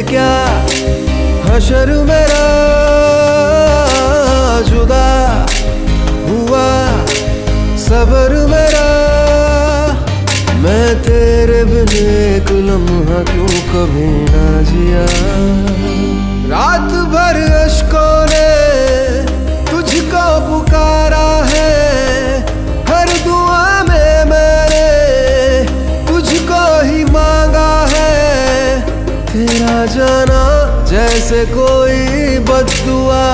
क्या हशर मेरा जुदा हुआ सबर मेरा। मैं तेरे बिन एक लम्हा क्यों कभी ना जिया। रात भर अश्कों ने तुझको पुकारा है, हर दुआ में मैंने तुझको ही मांगा है। तेरा जाना जैसे कोई बद्दुआ।